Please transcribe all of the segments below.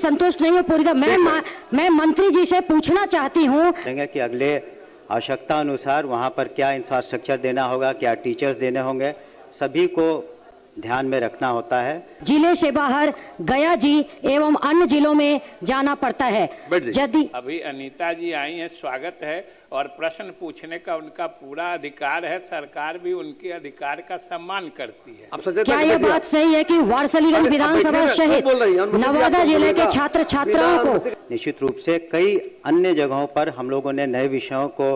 संतुष्ट नहीं हूँ पूरी तरह। मैं मंत्री जी से पूछना चाहती हूँ कि अगले आवश्यकता अनुसार वहाँ पर क्या इंफ्रास्ट्रक्चर देना होगा, क्या टीचर्स देने होंगे, सभी को ध्यान में रखना होता है। जिले से बाहर गया जी एवं अन्य जिलों में जाना पड़ता है। यदि अभी अनीता जी आई हैं, स्वागत है, और प्रश्न पूछने का उनका पूरा अधिकार है। सरकार भी उनके अधिकार का सम्मान करती है। क्या यह बात सही है कि वारसलीगंज विधानसभा सहित नवादा जिले के छात्र छात्राओं को निश्चित रूप से कई अन्य जगहों पर हम लोगों ने नए विषयों को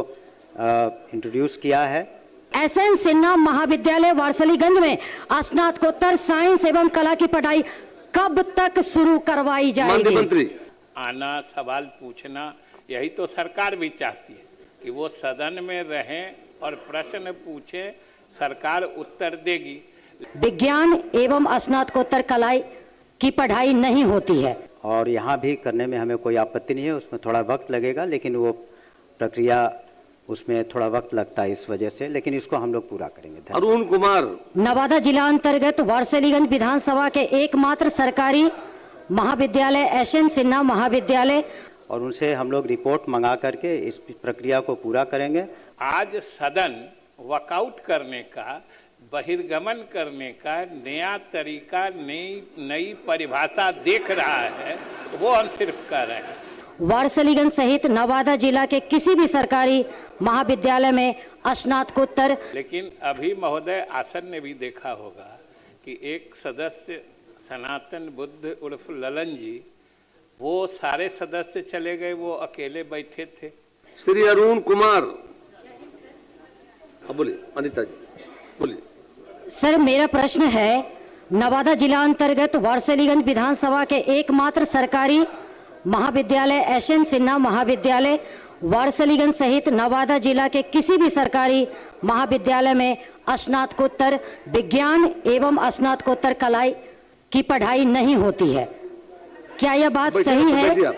इंट्रोड्यूस किया है। एसएन सिन्हा महाविद्यालय वारसलीगंज में स्नातकोत्तर साइंस एवं कला की पढ़ाई कब तक शुरू करवाई जाएगी? मंत्री आना, सवाल पूछना, यही तो सरकार भी चाहती है कि वो सदन में रहें और प्रश्न पूछे, सरकार उत्तर देगी। विज्ञान एवं स्नातकोत्तर कला की पढ़ाई नहीं होती है और यहाँ भी करने में हमें कोई आपत्ति नहीं है। उसमें थोड़ा वक्त लगेगा, लेकिन वो प्रक्रिया, उसमें थोड़ा वक्त लगता है इस वजह से, लेकिन इसको हम लोग पूरा करेंगे। अरुण कुमार नवादा जिला अंतर्गत वारसलीगंज विधानसभा के एकमात्र सरकारी महाविद्यालय एसएन सिन्हा महाविद्यालय, और उनसे हम लोग रिपोर्ट मंगा करके इस प्रक्रिया को पूरा करेंगे। आज सदन वॉकआउट करने का, बहिर्गमन करने का नया तरीका, नई परिभाषा देख रहा है, वो हम सिर्फ कर रहे हैं। वारसलीगंज सहित नवादा जिला के किसी भी सरकारी महाविद्यालय में स्नातकोत्तर। लेकिन अभी महोदय आसन ने भी देखा होगा कि एक सदस्य सनातन बुद्ध उर्फ ललन जी, वो सारे सदस्य चले गए, वो अकेले बैठे थे। श्री अरुण कुमार, बोलिए अनिता जी, बोलिए। सर, मेरा प्रश्न है, नवादा जिला अंतर्गत वारसलीगंज विधानसभा के एकमात्र सरकारी महाविद्यालय एसएन सिन्हा महाविद्यालय वारसलीगंज सहित नवादा जिला के किसी भी सरकारी महाविद्यालय में स्नातकोत्तर विज्ञान एवं स्नातकोत्तर कला की पढ़ाई नहीं होती है। क्या यह बात सही है?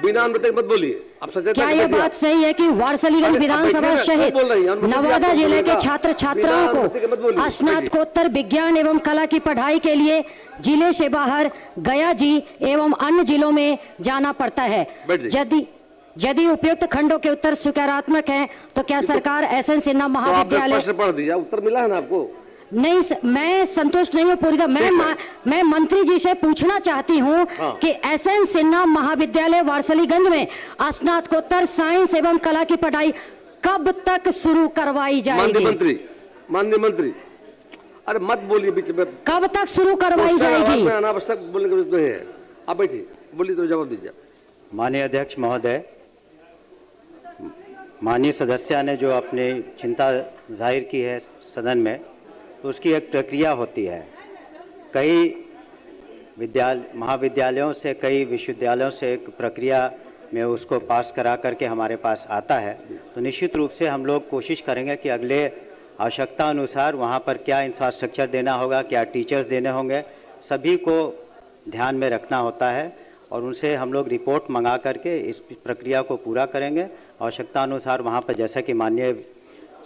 बिना अनुमति मत बोलिए। क्या यह बात सही है कि वारसलीगंज विधानसभा सहित नवादा जिले के छात्र छात्राओं को स्नातकोत्तर विज्ञान एवं कला की पढ़ाई के लिए जिले से बाहर गया जी एवं अन्य जिलों में जाना पड़ता है? यदि उपयुक्त खंडों के उत्तर सकारात्मक हैं, तो क्या सरकार एसएन सिन्हा महाविद्यालय पढ़ दिया, उत्तर मिला है ना आपको? नहीं, मैं संतुष्ट नहीं हूँ पूरी तरह। मैं मंत्री जी से पूछना चाहती हूँ कि एसएन सिन्हा महाविद्यालय वारसलीगंज में स्नातकोत्तर साइंस एवं कला की पढ़ाई कब तक शुरू करवाई जाएगी? माननीय मंत्री, अरे मत बोलिए बीच में। कब तक शुरू करवाई जाएगी? अनावश्यक बोलने की जरूरत नहीं है। आप बैठिए, बोलिए तो जवाब दीजिए। माननीय अध्यक्ष महोदय, माननीय सदस्य ने जो अपनी चिंता जाहिर की है सदन में, तो उसकी एक प्रक्रिया होती है। कई महाविद्यालयों से, कई विश्वविद्यालयों से एक प्रक्रिया में उसको पास करा करके हमारे पास आता है। तो निश्चित रूप से हम लोग कोशिश करेंगे कि अगले आवश्यकता अनुसार वहाँ पर क्या इंफ्रास्ट्रक्चर देना होगा, क्या टीचर्स देने होंगे, सभी को ध्यान में रखना होता है, और उनसे हम लोग रिपोर्ट मंगा करके इस प्रक्रिया को पूरा करेंगे। आवश्यकता अनुसार वहाँ पर, जैसा कि माननीय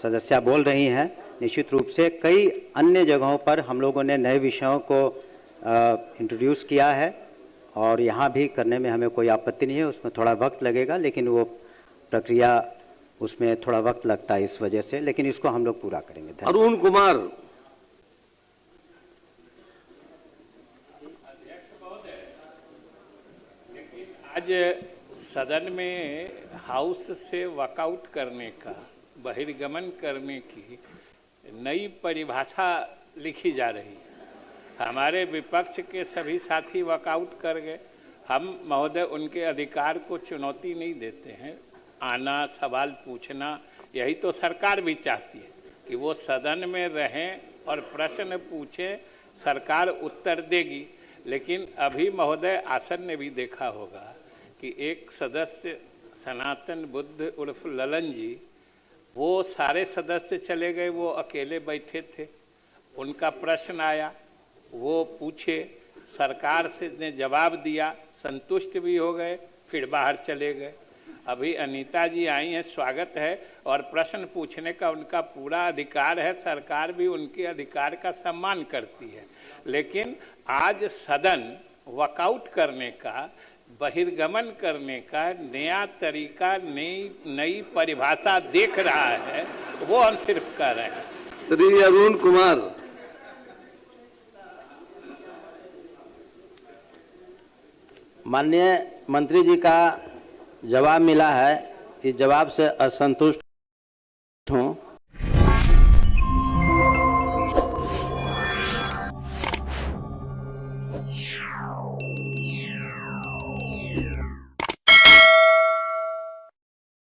सदस्य बोल रही हैं, निश्चित रूप से कई अन्य जगहों पर हम लोगों ने नए विषयों को इंट्रोड्यूस किया है, और यहाँ भी करने में हमें कोई आपत्ति नहीं है। उसमें थोड़ा वक्त लगेगा, लेकिन वो प्रक्रिया, उसमें थोड़ा वक्त लगता है इस वजह से, लेकिन इसको हम लोग पूरा करेंगे। अरुण कुमार, आज सदन में हाउस से वॉकआउट करने का, बहिर्गमन करने की नई परिभाषा लिखी जा रही है। हमारे विपक्ष के सभी साथी वॉकआउट कर गए। हम महोदय उनके अधिकार को चुनौती नहीं देते हैं। आना, सवाल पूछना, यही तो सरकार भी चाहती है कि वो सदन में रहें और प्रश्न पूछें, सरकार उत्तर देगी। लेकिन अभी महोदय आसन ने भी देखा होगा कि एक सदस्य सनातन बुद्ध उर्फ ललन जी, वो सारे सदस्य चले गए, वो अकेले बैठे थे। उनका प्रश्न आया, वो पूछे, सरकार से ने जवाब दिया, संतुष्ट भी हो गए, फिर बाहर चले गए। अभी अनीता जी आई हैं, स्वागत है, और प्रश्न पूछने का उनका पूरा अधिकार है। सरकार भी उनके अधिकार का सम्मान करती है। लेकिन आज सदन वॉकआउट करने का, बहिर्गमन करने का नया तरीका, नई परिभाषा देख रहा है, वो हम सिर्फ कर रहे हैं। श्री अरुण कुमार। माननीय मंत्री जी का जवाब मिला है, इस जवाब से असंतुष्ट हूँ।